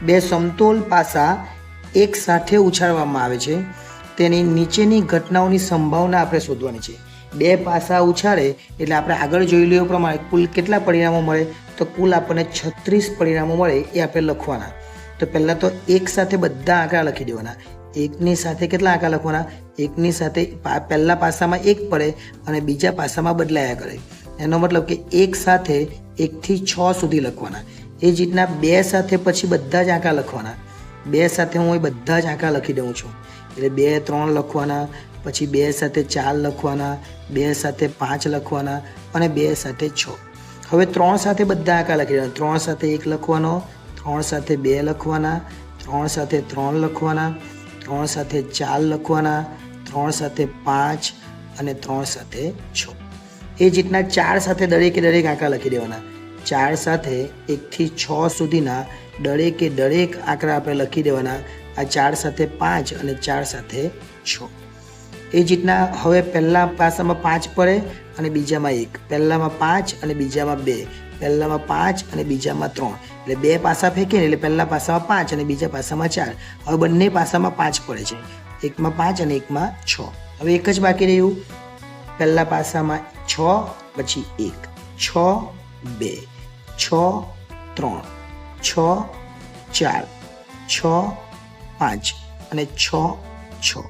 બે સમતોલ પાસા એક સાથે ઉછાળવામાં આવે છે તેની નીચેની ઘટનાઓની સંભાવના આપણે શોધવાની છે। બે પાસા ઉછાળે એટલે આપણે આગળ જોઈ લ્યો પ્રમાણે કુલ કેટલા પરિણામો મળે, તો કુલ આપણને 36 પરિણામો મળે એ આપણે લખવાના। તો પહેલાં તો એક સાથે બધા આંકડા લખી દેવાના। એકની સાથે કેટલા આંકડા લખવાના, એકની સાથે પહેલા પાસામાં એક પડે અને બીજા પાસામાં બદલાયા કરે, એનો મતલબ કે એક સાથે 1 થી 6 સુધી લખવાના। એ જ રીતના બે સાથે પછી બધા જ આંકડા લખવાના। બે સાથે હું એ બધા જ આંકડા લખી દઉં છું, એટલે 2 3 લખવાના, પછી 2 સાથે 4 લખવાના, 2 સાથે 5 લખવાના અને 2 સાથે 6। હવે 3 સાથે બધા આંકડા લખી દેવાના। 3 સાથે 1 લખવાનો, 3 સાથે 2 લખવાના, 3 સાથે 3 લખવાના, 3 સાથે 4 લખવાના, 3 સાથે 5 અને 3 સાથે 6। એ જ રીતના 4 સાથે દરેકે દરેક આંકડા લખી દેવાના। 4 સાથે 1 થી 6 સુધીના દરેકે દરેક આંકડા આપણે લખી દેવાના। આ 4 સાથે 5 અને 4 સાથે 6। એ જ રીતના હવે પહેલા પાસામાં 5 પડે અને બીજામાં 1, પહેલામાં 5 અને બીજામાં 2, પહેલામાં 5 અને બીજામાં 3, એટલે બે પાસા ફેંકીને એટલે પહેલા પાસામાં 5 અને બીજા પાસામાં 4। હવે બંને પાસામાં 5 પડે છે, એકમાં 5 અને એકમાં 6। હવે એક જ બાકી રહ્યું, પહેલા પાસામાં 6 પછી 1, 6 2, 6 3, 6 4, 6 5 અને 6 6।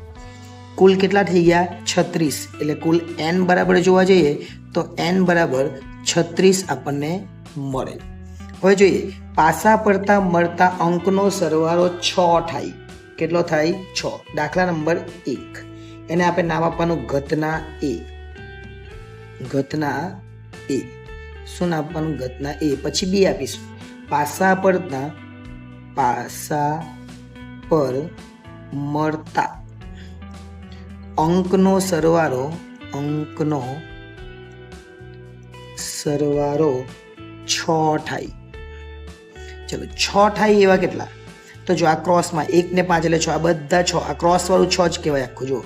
કુલ કેટલા થઈ ગયા? 36। એટલે કુલ n બરાબર જોવા જઈએ તો n બરાબર 36 આપણને મળે। હવે જોઈએ પાસા પડતા મળતા અંકનો સરવાળો 6 થાય। કેટલો થાય? 6। દાખલા નંબર 1, એને આપણે નામ આપવાનું ઘટના A। ઘટના A શું નામ આપવાનું? ઘટના A। પછી B આપીશું પાસા પર મળતા અંકનો સરવાળો 6 થાય। ચલો 6 થાય એવા કેટલા? તો જો આ ક્રોસમાં 1 ને 5 એટલે 6, આ બધા 6, આ ક્રોસ વાળું 6 જ કહેવાય આખું। જો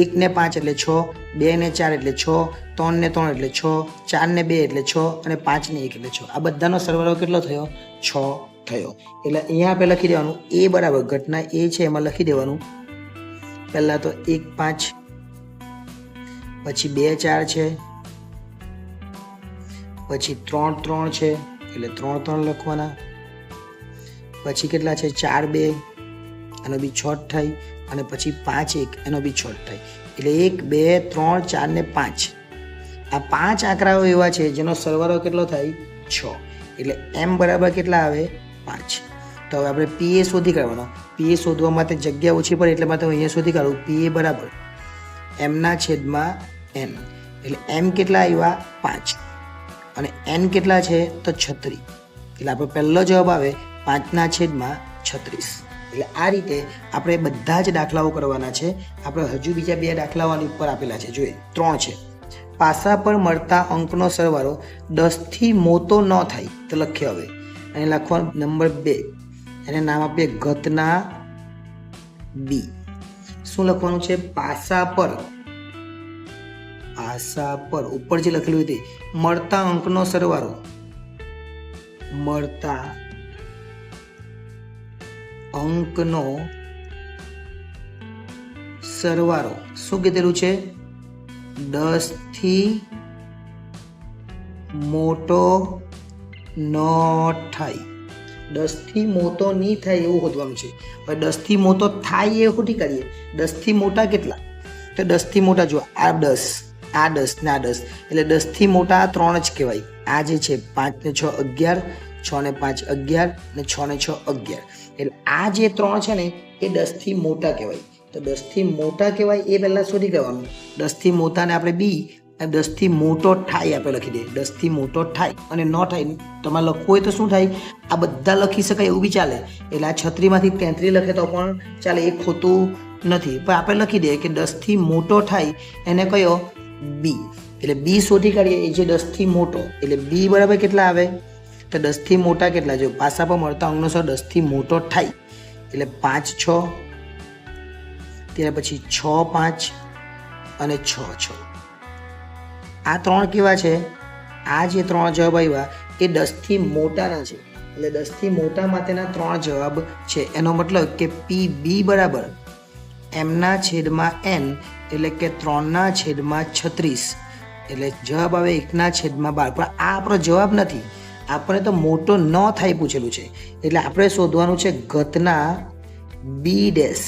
1 ને 5 એટલે 6, 2 ને 4 એટલે 6, 3 ને 3 એટલે 6, 4 ને 2 એટલે 6 અને 5 ને 1 એટલે 6। આ બધાનો સરવાળો કેટલો થયો? 6 થયો। એટલે અહીંયા આપણે લખી દેવાનું A બરાબર ઘટના A છે એમાં લખી દેવાનું પહેલાં તો 1 5, પછી 2 4 છે, પછી 3 3 છે એટલે 3 3 લખવાના, પછી કેટલા છે? 4 2 એનો બી 6 થાય અને પછી 5 1 એનો બી 6 થાય। એટલે 1 2 3 4 ને 5, આ 5 આંકડાઓ એવા છે જેનો સરવાળો કેટલો થાય? 6। એટલે m બરાબર કેટલા આવે? 5। તો હવે આપણે PA શોધી કાઢવાનો। PA શોધવા માટે જગ્યા ઓછી પડે એટલે માટે અહીંયા શોધી કાઢું PA બરાબર m/n। એટલે m કેટલા આવ્યા? 5 અને n કેટલા છે? તો 36। એટલે આપણો પહેલો જવાબ આવે 5/36। એટલે આ રીતે આપણે બધા જ દાખલાઓ કરવાના છે। આપણે હજુ બીજા 2 દાખલાઓ આની ઉપર આપેલા છે, જોઈએ 3 છે। પાસા પર મળતા અંકનો સરવાળો 10 થી મોટો ન થાય તો લખીએ। હવે અને લખવાનું નંબર 2, એને નામ આપીએ ઘટના B। શું લખવાનું છે? પાસા પર ઉપર જે લખેલું તે મળતા અંકનો સરવાળો, મળતા અંકનો સરવાળો શું કીધેલું છે? 10 થી મોટો ન થાય। 10 થી મોટો નહીં થાય એવું શોધવાનું છે। હવે 10 થી મોટો થાય એ ખોટી કરીએ। 10 થી મોટા કેટલા? તો 10 થી મોટા જો આ 10, આ 10 ને આ 10, એટલે 10 થી મોટા આ 3 જ કહેવાય। આ જે છે 5 ને 6 11, 6 ને 5 11 ને 6 ને 6 11, એટલે આ જે 3 છે ને એ 10 થી મોટા કહેવાય। તો 10 થી મોટા કહેવાય એ પહેલાં શોધી કાઢવાનું। 10 થી મોટાને આપણે B, 10 થી મોટો થાય આપણે લખી દઈએ। 10 થી મોટો થાય અને ન થાય તમારે લખવું હોય તો શું થાય? આ બધા લખી શકાય એવું બી ચાલે। એટલે આ 36માંથી 33 લખે તો પણ ચાલે, એ ખોટું નથી। પણ આપણે લખી દઈએ કે 10 થી મોટો થાય એને કયો? B। એટલે B શોધી કાઢીએ એ જે 10 થી મોટો, એટલે B બરાબર કેટલા આવે? તો 10 થી મોટા કેટલા? જો પાસા પર મળતા અંકનો સરવાળો 10 થી મોટો થાય એટલે 5 6, ત્યાર પછી 6 5 અને 6 6। આ 3 કેવા છે? આ જે 3 જવાબ આવ્યા એ 10 થી મોટાના છે। એટલે 10થી મોટા માટેના 3 જવાબ છે. એનો મતલબ કે PB બરાબર mના છેદમાં n એટલે કે 3/36. એટલે જવાબ આવે 1/12. પણ આ આપણો જવાબ નથી, આપણે તો મોટો ન થાય પૂછેલું છે. એટલે આપણે શોધવાનું છે ઘતના B ડેશ.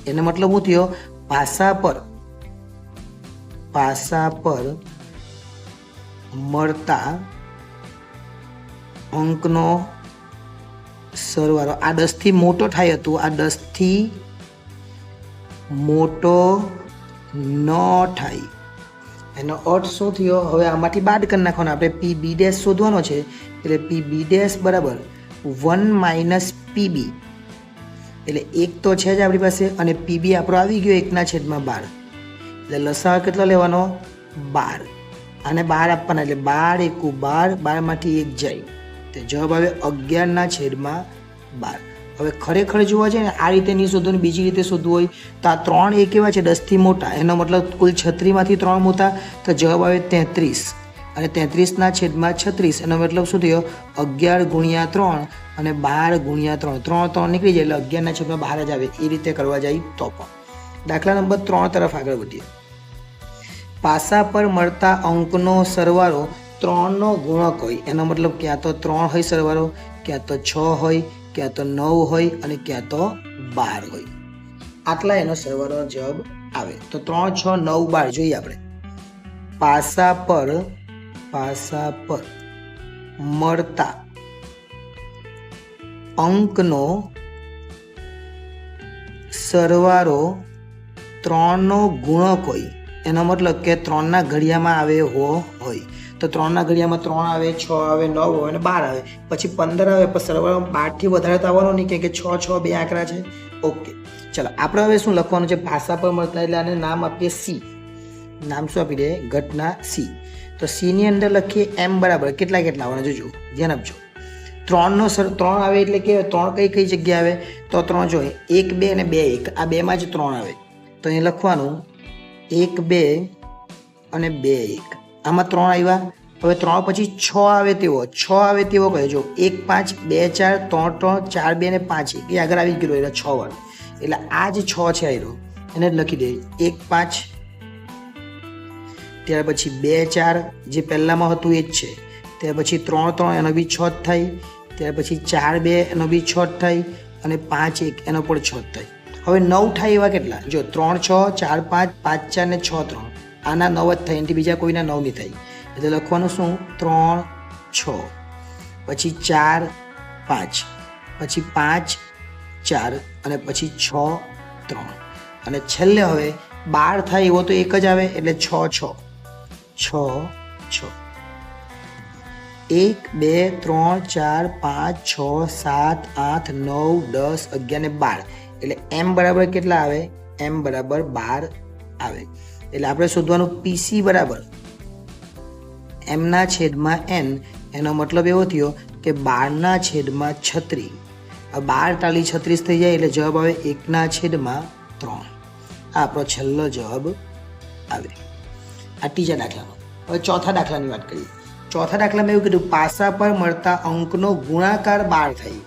એનો મતલબ શું થયો? પાસા પર મળતા અંકનો સરવાળો. આ 10થી મોટો થાય હતું, આ 10થી મોટો ન થાય. એનો અર્થ શું થયો? હવે આમાંથી બાદ કરી નાખવાનો. આપણે PB ડેશ શોધવાનો છે. એટલે PB ડેશ બરાબર 1 - PB. એટલે 1 તો છે જ આપણી પાસે, અને PB આપણો આવી ગયો 1/12. એટલે લસાઅ કેટલો લેવાનો? 12. અને 12 આપવાના, એટલે 12 × 12, 12માંથી 1 જાય, તો જવાબ આવે 11/12. હવે ખરેખર જોવા છે ને આ રીતે નહીં શોધવું, બીજી રીતે શોધવું હોય તો આ 3 એ કેવા છે? 10થી મોટા. એનો મતલબ કુલ 36માંથી 3 મોટા, તો જવાબ આવે 33. અને 33/36. એનો મતલબ શું થયો? 11 × 3 અને 12 × 3. 3 નીકળી જાય એટલે 11/12 જ આવે. એ રીતે કરવા જાય તો પણ. દાખલા નંબર 3 તરફ આગળ વધીએ. પાસા પર મળતા અંકનો સરવાળો 3નો ગુણક હોય. એનો મતલબ ક્યાં તો 3 હોય સરવાળો, ક્યાં તો 6 હોય, ક્યાં તો 9 હોય, અને ક્યાં તો 12 હોય. આટલા એનો સરવાળો જવાબ આવે. તો 3, 6, 9, 12 જોઈએ આપણે. પાસા પર મળતા અંકનો સરવાળો 3નો ગુણક હોય. એનો મતલબ કે 3ના ઘડિયામાં આવે હોય. તો 3ના ઘડિયામાં 3 આવે, 6 આવે, 9 આવે અને 12 આવે, પછી 15 આવે. પણ સરવાળો 12થી વધારે તો આવવાનો નહીં, કે 6, 6 બે આંકડા છે. ઓકે, ચલો આપણે હવે શું લખવાનું છે? પાસા પર મળતા, એટલે આને નામ આપીએ C. નામ શું આપી દે? ઘટના C. તો C ની અંદર લખીએ m બરાબર કેટલા આવવાના? જોજો, ધ્યાન આપજો. 3 આવે એટલે કે 3 કઈ જગ્યા આવે? તો 3 જો 1, 2 અને 2, 1. આ 2માં જ 3 આવે. તો અહીં લખવાનું 1, 2 અને 2, 1. આમાં 3 આવ્યા. હવે 3 પછી 6 આવે તેવો કહે. જો 1, 5, 2, 4, 3, 3, 4, 2 અને 5, 1 એ આગળ આવી ગયો એટલે 6 વાર. એટલે આ જ 6 છે આવ્યો, એને જ લખી દે 1, 5. ત્યાર પછી 2, 4 જે પહેલામાં હતું એ જ છે. ત્યાર પછી 3, 3 એનો બી 6 જ થાય. ત્યાર પછી 4, 2 એનો બી 6 જ થાય. અને 5, 1 એનો પણ 6 જ થાય. હવે 9 થાય એવા કેટલા? જો 3, 6, 4, 5, 5, 4 ને 6, 3. આના 9 જ થાય, એનાથી બીજા કોઈના 9 નહીં થાય. એટલે લખવાનું શું? 3, 6, પછી 4, 5, પછી 5, 4 અને પછી 6, 3. અને છેલ્લે હવે 12 થાય એવો તો એક જ આવે, એટલે 6, 6, 6, 6. 1, 2, 3, 4, 5, 6, 7, 8, 9, 10, 11 ને 12. એટલે m બરાબર કેટલા આવે? m બરાબર 12 આવે. એટલે આપણે શોધવાનું PC બરાબર m/n. એનો મતલબ એવો થયો કે 12/36. 12 ટાલી 36 થઈ જાય એટલે જવાબ આવે 1/3. આ આપણો છેલ્લો જવાબ આવે. આ ત્રીજા દાખલાનો. હવે ચોથા દાખલાની વાત કરીએ. ચોથા દાખલામાં એવું કીધું, પાસા પર મળતા અંકનો ગુણાકાર 12 થાય.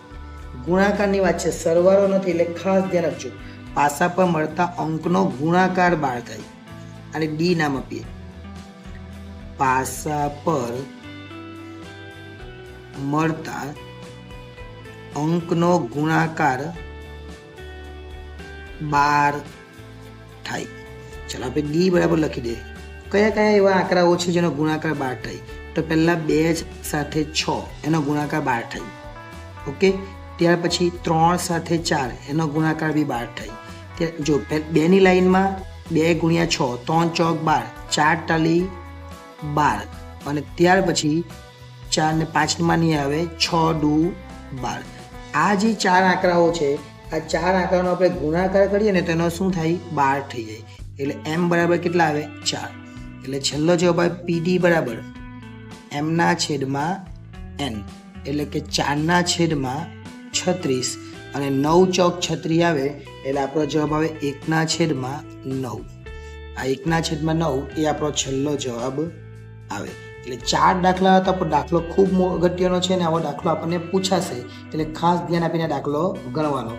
ગુણાકારની વાત છે, સરવાળો નથી, એટલે ખાસ ધ્યાન રાખજો. પાસા પર મળતા અંકનો ગુણાકાર 12 થાય. અને ડી નામ આપીએ. પાસા પર મળતા અંકનો ગુણાકાર 12 થાય. ચાલો આપણે ડી બરાબર લખી દઈએ. કયા એવા આંકડાઓ છે જેનો ગુણાકાર 12 થાય? તો પહેલાં 2 સાથે 6 એનો ગુણાકાર 12 થાય. ઓકે, ત્યાર પછી 3 સાથે 4 એનો ગુણાકાર બી 12 થાય. જો 2ની લાઈનમાં 2 × 6, 3 ચોક 12, 4 ટાલી 12. અને ત્યાર પછી 4 ને 5માં નહીં આવે, 6 દુ 12. આ જે 4 આંકડાઓ છે, આ 4 આંકડાનો આપણે ગુણાકાર કરીએ ને તો એનો શું થાય? 12 થઈ જાય. એટલે m બરાબર કેટલા આવે? 4. એટલે છેલ્લો જવાબ આવે PD બરાબર m/n. એટલે કે 4/36. અને 9 ચોક 36 આવે એટલે આપણો જવાબ આવે 1/9. આ 1/9 એ આપણો છેલ્લો જવાબ આવે. એટલે 4 દાખલા હતા પણ દાખલો ખૂબ અગત્યનો છે અને આવો દાખલો આપણને પૂછાશે એટલે ખાસ ધ્યાન આપીને દાખલો ગણવાનો.